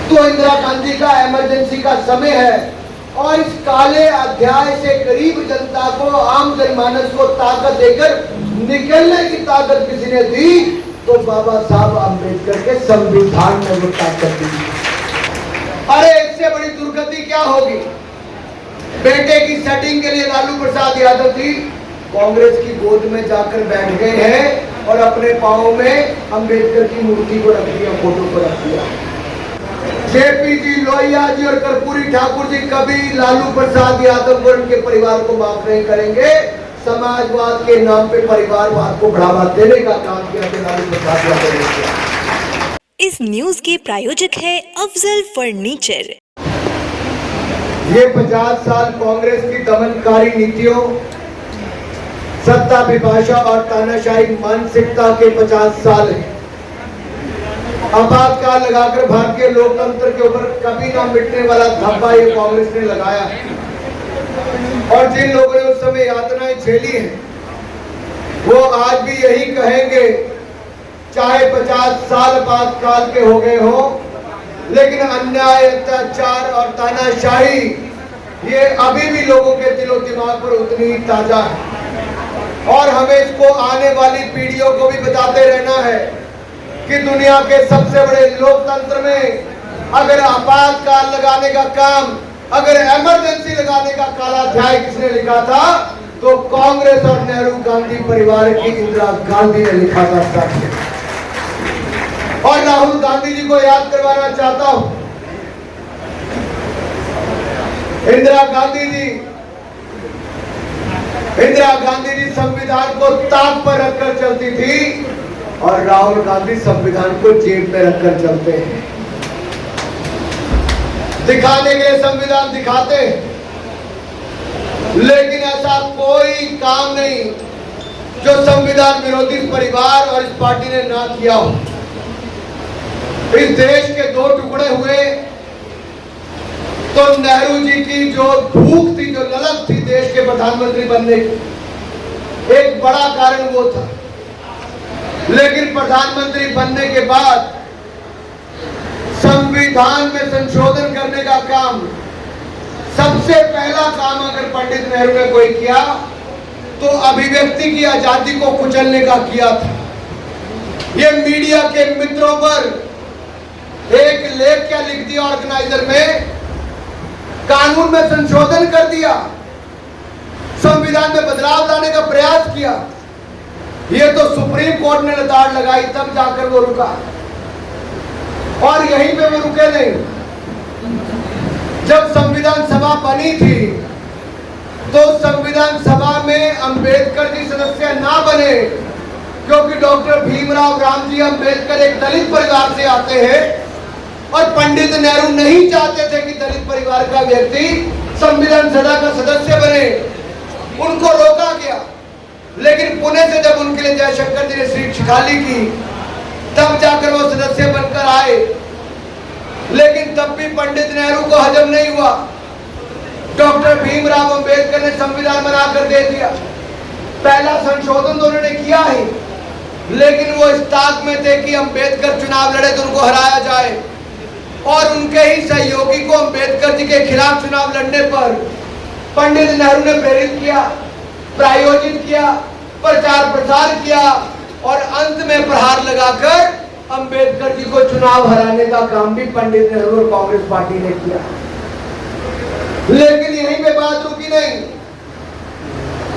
तो इंदिरा गांधी का इमरजेंसी का समय है और इस काले अध्याय से गरीब जनता को, आम जनमानस को ताकत देकर निकलने की ताकत किसी ने दी तो बाबा साहब अम्बेडकर के संविधान में वो ताकत दी। अरे इससे बड़ी दुर्गति क्या होगी। बेटे की सेटिंग के लिए लालू प्रसाद यादव जी कांग्रेस की गोद में जाकर बैठ गए हैं और अपने पांव में अम्बेडकर की मूर्ति को रख दिया, फोटो को रख दिया। जेपी जी, लोहिया जी और कर्पूरी ठाकुर जी कभी लालू प्रसाद यादव को, उनके परिवार को माफ नहीं करेंगे। समाजवाद के नाम पे परिवारवाद को बढ़ावा देने का काम किया लालू प्रसाद यादव ने किया। इस न्यूज के प्रायोजक है अफजल फर्नीचर। ये 50 साल कांग्रेस की दमनकारी नीतियों, सत्ता विभाषा और तानाशाही मानसिकता के 50 साल हैं। आपातकाल लगाकर भारतीय लोकतंत्र के ऊपर कभी ना मिटने वाला धब्बा ये कांग्रेस ने लगाया और जिन लोगों ने उस समय यातनाएं झेली हैं वो आज भी यही कहेंगे, चाहे 50 साल आपातकाल के हो गए हो, लेकिन अन्याय, अत्याचार और तानाशाही ये अभी भी लोगों के दिलो दिमाग पर उतनी ही ताजा है और हमें इसको आने वाली पीढ़ियों को भी बताते रहना है कि दुनिया के सबसे बड़े लोकतंत्र में अगर आपातकाल लगाने का काम, अगर इमरजेंसी लगाने का काला अध्याय किसने लिखा था तो कांग्रेस और नेहरू गांधी परिवार की इंदिरा गांधी ने लिखा था। और राहुल गांधी जी को याद करवाना चाहता हूं, इंदिरा गांधी जी संविधान को ताक पर रखकर चलती थी और राहुल गांधी संविधान को जेब में रखकर चलते हैं। दिखाने के लिए संविधान दिखाते हैं, लेकिन ऐसा कोई काम नहीं जो संविधान विरोधी इस परिवार और इस पार्टी ने ना किया हो। इस देश के दो टुकड़े हुए तो नेहरू जी की जो भूख थी, जो ललक थी देश के प्रधानमंत्री बनने की, एक बड़ा कारण वो था। लेकिन प्रधानमंत्री बनने के बाद संविधान में संशोधन करने का काम, सबसे पहला काम अगर पंडित नेहरू ने कोई किया तो अभिव्यक्ति की आजादी को कुचलने का किया था। ये मीडिया के मित्रों पर एक लेख क्या लिख दिया ऑर्गेनाइजर में, कानून में संशोधन कर दिया, संविधान में बदलाव लाने का प्रयास किया। ये तो सुप्रीम कोर्ट ने लताड़ लगाई, तब जाकर वो रुका और यहीं पे वो रुके नहीं। जब संविधान सभा बनी थी तो संविधान सभा में अंबेडकर जी सदस्य ना बने क्योंकि डॉक्टर भीमराव रामजी अंबेडकर एक दलित परिवार से आते हैं और पंडित नेहरू नहीं चाहते थे कि दलित परिवार का व्यक्ति संविधान सभा का सदस्य बने। उनको रोका गया, लेकिन पुणे से जब उनके लिए जयशंकर जी ने सीट खाली की तब जाकर वो सदस्य बनकर आए। लेकिन तब भी पंडित नेहरू को हजम नहीं हुआ। डॉक्टर भीमराव अंबेडकर ने संविधान बनाकर दे दिया। पहला संशोधन तो उन्होंने किया ही, लेकिन वो इस ताक में थे कि अंबेडकर चुनाव लड़े तो उनको हराया जाए और उनके ही सहयोगी को अंबेडकर जी के खिलाफ चुनाव लड़ने पर पंडित नेहरू ने प्रेरित किया, प्रायोजित किया, प्रचार प्रसार किया और अंत में प्रहार लगाकर अंबेडकर जी को चुनाव हराने का काम भी पंडित नेहरू और कांग्रेस पार्टी ने किया। लेकिन यहीं पे बात रुकी नहीं।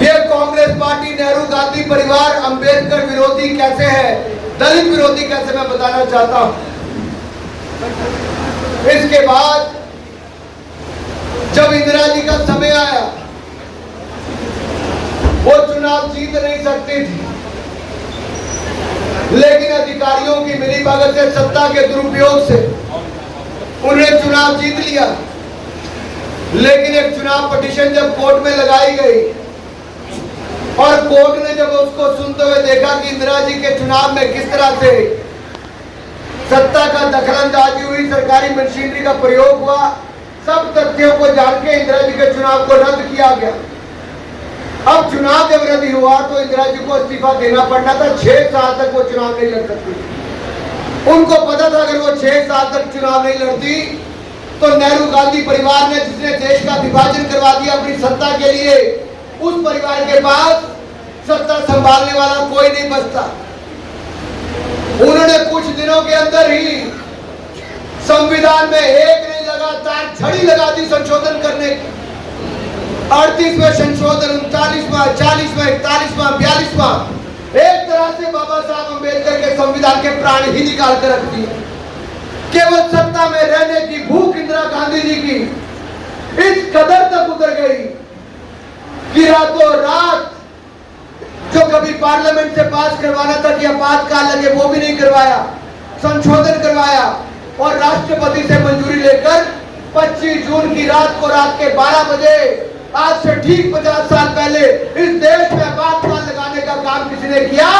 ये कांग्रेस पार्टी, नेहरू गांधी परिवार अंबेडकर विरोधी कैसे है, दलित विरोधी कैसे, मैं बताना चाहता हूं। इसके बाद जब इंदिरा जी का समय आया, वो चुनाव जीत नहीं सकती थी, लेकिन अधिकारियों की मिलीभगत से, सत्ता के दुरुपयोग से उन्हें चुनाव जीत लिया। लेकिन एक चुनाव पिटीशन जब कोर्ट में लगाई गई और कोर्ट ने जब उसको सुनते हुए देखा कि इंदिरा जी के चुनाव में किस तरह से सत्ता का दखलंदाजी हुई, सरकारी मशीनरी का प्रयोग हुआ, सब तथ्यों को जान के इंदिरा जी के चुनाव को रद्द किया गया। अब चुनाव जब रद्द हुआ तो इंदिरा जी को इस्तीफा देना पड़ना था। 6 साल तक वो चुनाव नहीं लड़ सकती उनको पता था अगर वो 6 साल तक चुनाव नहीं लड़ती तो नेहरू गांधी परिवार ने, जिसने देश का विभाजन करवा दिया अपनी सत्ता के लिए, उस परिवार के पास सत्ता संभालने वाला कोई नहीं बचता। उन्होंने कुछ दिनों के अंदर ही संविधान में एक नहीं लगातार छड़ी लगा दी संशोधन करने की। 38वें संशोधन, 39वां, 40वां, 41वां, 42वां, एक तरह से बाबा साहब अम्बेडकर के संविधान के प्राण ही निकाल कर रख दिए। केवल सत्ता में रहने की भूख इंदिरा गांधी जी की इस कदर तक उतर गई कि रातों रात जो कभी पार्लियामेंट से पास करवाना था कि आपातकाल लगे, वो भी नहीं करवाया, संशोधन करवाया और राष्ट्रपति से मंजूरी लेकर 25 जून की रात को रात के 12 बजे, आज से ठीक 50 साल पहले इस देश में आपातकाल लगाने का काम किसी ने किया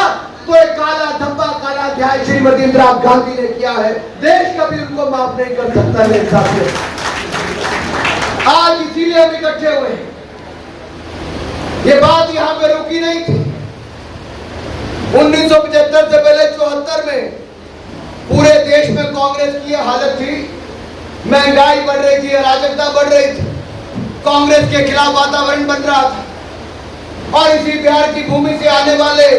तो एक काला धब्बा, काला अध्याय श्रीमती इंदिरा गांधी ने किया है। देश कभी उनको माफ नहीं कर सकता मेरे हिसाब से। आज इसीलिए हम इकट्ठे हुए हैं। ये बात यहां पे रुकी नहीं थी। 1975 से पहले 74 में पूरे देश में कांग्रेस की हालत थी, महंगाई बढ़ रही थी, अराजकता बढ़ रही थी, कांग्रेस के खिलाफ वातावरण बन रहा था। और इसी बिहार की भूमि से आने वाले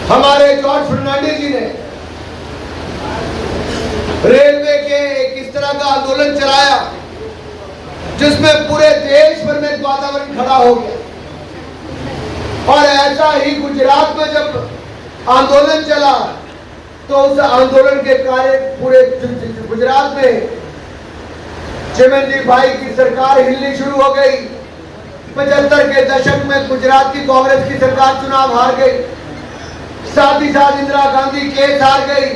हमारे जॉर्ज फर्नांडिस जी ने रेलवे के इस तरह का आंदोलन चलाया जिसमें पूरे देश भर में वातावरण खड़ा हो गया। और ऐसा ही गुजरात में जब आंदोलन चला तो उस आंदोलन के कार्य पूरे गुजरात में चिमनजी भाई की सरकार हिलनी शुरू हो गई। 75 के दशक में गुजरात की कांग्रेस की सरकार चुनाव हार गई, साथ ही साथ इंदिरा गांधी केस हार गई।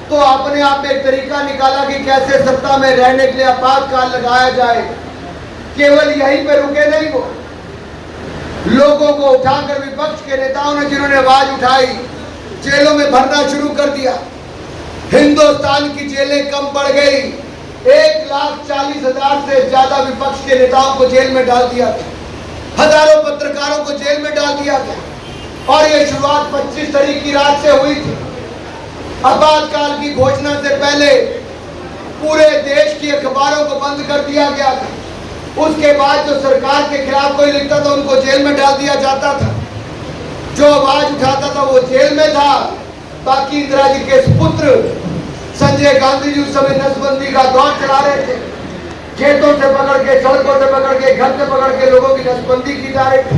तो अपने आप एक तरीका निकाला कि कैसे सत्ता में रहने के लिए आपातकाल लगाया जाए। केवल यहीं पे रुके नहीं, वो लोगों को उठाकर विपक्ष के नेताओं ने जिन्होंने आवाज उठाई, जेलों में भरना शुरू कर दिया। हिंदुस्तान की जेलें कम पड़ गई। 1,40,000 से ज्यादा विपक्ष के नेताओं को जेल में डाल दिया गया, हजारों पत्रकारों को जेल में डाल दिया गया। और ये शुरुआत 25 तारीख की रात से हुई थी। आपातकाल की घोषणा से पहले पूरे देश की अखबारों को बंद कर दिया गया था। उसके बाद जो सरकार के खिलाफ कोई लिखता था उनको जेल में डाल दिया जाता था। जो आवाज उठाता था वो जेल में था। बाकी इंदिरा जी के पुत्र संजय गांधी जी उस समय नसबंदी का दौर चला रहे थे। खेतों से पकड़ के, सड़कों से पकड़ के, घर से पकड़ के लोगों की नसबंदी की जा रही थी।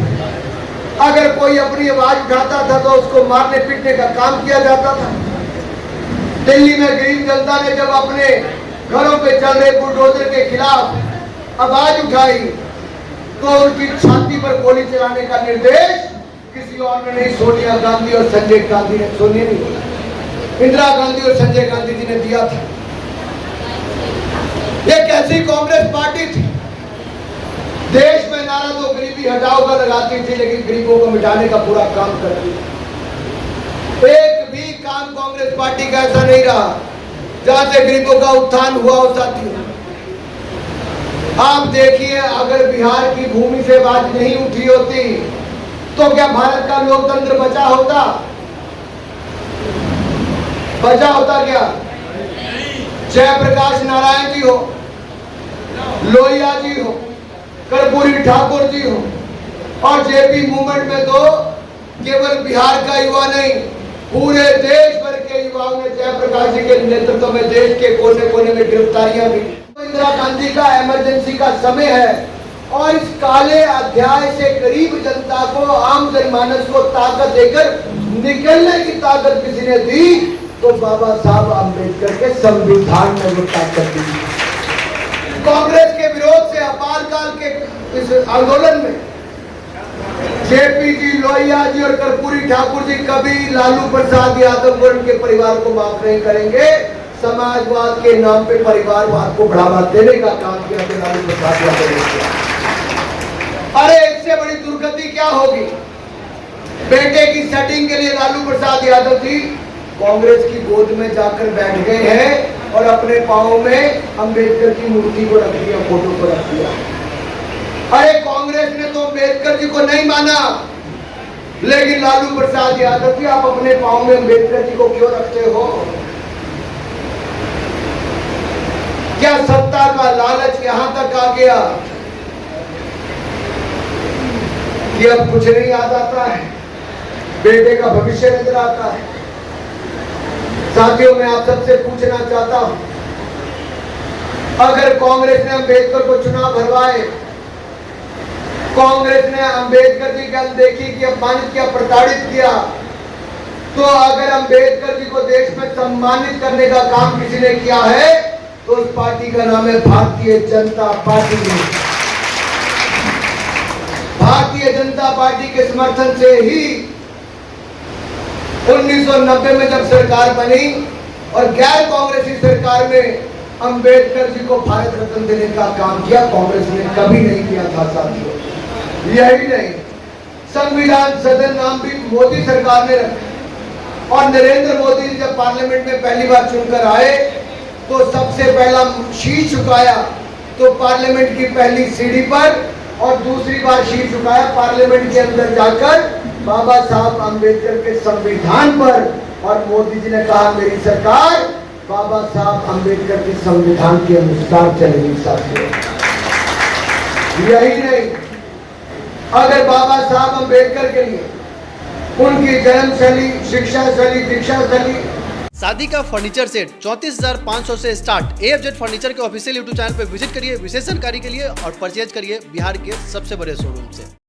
अगर कोई अपनी आवाज उठाता था तो उसको मारने पीटने का काम किया जाता था। दिल्ली में गरीब जनता ने जब अपने घरों पे चल रहे बुलडोजर के खिलाफ आवाज उठाई तो उनकी छाती पर गोली चलाने का निर्देश किसी और ने नहीं, सोनिया गांधी और संजय गांधी ने, सोनिया नहीं, इंदिरा गांधी और संजय गांधी जी ने दिया था। ये कैसी कांग्रेस पार्टी थी? देश में नारा तो गरीबी हटाओ का लगाती थी, लेकिन गरीबों को मिटाने का पूरा काम करती थी। एक भी काम कांग्रेस पार्टी का ऐसा नहीं रहा जहां से गरीबों का उत्थान हुआ हो। साथियों, आप देखिए, अगर बिहार की भूमि से बात नहीं उठी होती तो क्या भारत का लोकतंत्र बचा होता? बचा होता क्या? जयप्रकाश नारायण जी हो, लोहिया जी हो, कर्पूरी ठाकुर जी हो और जेपी मूवमेंट में तो केवल बिहार का युवा नहीं, पूरे देश भर के युवाओं ने जयप्रकाश जी के नेतृत्व में देश के कोने कोने में गिरफ्तारियां दी। इंदिरा गांधी का इमरजेंसी का समय है और इस काले अध्याय से गरीब जनता को, आम जनमानस को ताकत देकर निकलने की ताकत किसी ने दी तो बाबा साहब अम्बेडकर के संविधान में वो ताकत दी। कांग्रेस के विरोध से आपातकाल के इस आंदोलन में जेपी जी, लोहिया जी और कर्पूरी ठाकुर जी कभी लालू प्रसाद यादव और उनके परिवार को माफ नहीं करेंगे। समाजवाद के नाम पे परिवारवाद को बढ़ावा देने का काम किया तो लालू प्रसाद यादव ने किया। अरे इससे बड़ी दुर्गति क्या होगी? बेटे की सेटिंग के लिए लालू प्रसाद यादव जी कांग्रेस की गोद में जाकर बैठ गए हैं और अपने पांव में अंबेडकर की मूर्ति को रख दिया, फोटो को रख दिया। अरे कांग्रेस ने तो अंबेडकर जी को नहीं माना, लेकिन लालू प्रसाद यादव जी, आप अपने पाँव में अम्बेडकर जी को क्यों रखते हो? क्या सत्ता का लालच यहां तक आ गया कि अब कुछ नहीं याद आता है, बेटे का भविष्य नजर आता है? साथियों, मैं आप सबसे पूछना चाहता हूं, अगर कांग्रेस ने अंबेडकर को चुनाव भरवाए, कांग्रेस ने अंबेडकर जी की अनदेखी की, अपमानित किया, प्रताड़ित किया, तो अगर अंबेडकर जी को देश में सम्मानित करने का काम किसी ने किया है तो उस पार्टी का नाम है भारतीय जनता पार्टी। भारतीय जनता पार्टी के समर्थन से ही 1990 में जब सरकार बनी और गैर कांग्रेसी सरकार में अंबेडकर जी को भारत रत्न देने का काम किया, कांग्रेस ने कभी नहीं किया था साथियों। यही नहीं, संविधान सदन नाम भी मोदी सरकार ने रखा और नरेंद्र मोदी जी जब पार्लियामेंट में पहली बार चुनकर आए तो सबसे पहला शीश झुकाया तो पार्लियामेंट की पहली सीढ़ी पर, और दूसरी बार शीश झुकाया पार्लियामेंट के अंदर जाकर बाबा साहब अंबेडकर के संविधान पर, और मोदी जी ने कहा मेरी सरकार बाबा साहब अंबेडकर के संविधान के अनुसार चलेगी साथियों। यही नहीं, अगर बाबा साहब अंबेडकर के लिए उनकी जन्मशैली, शिक्षा शैली, दीक्षा शैली, शादी का फर्नीचर सेट 34,500 से स्टार्ट। AFZ फर्नीचर के ऑफिशियल यूट्यूब चैनल पर विजिट करिए विशेष जानकारी के लिए और परचेज करिए बिहार के सबसे बड़े शोरूम से।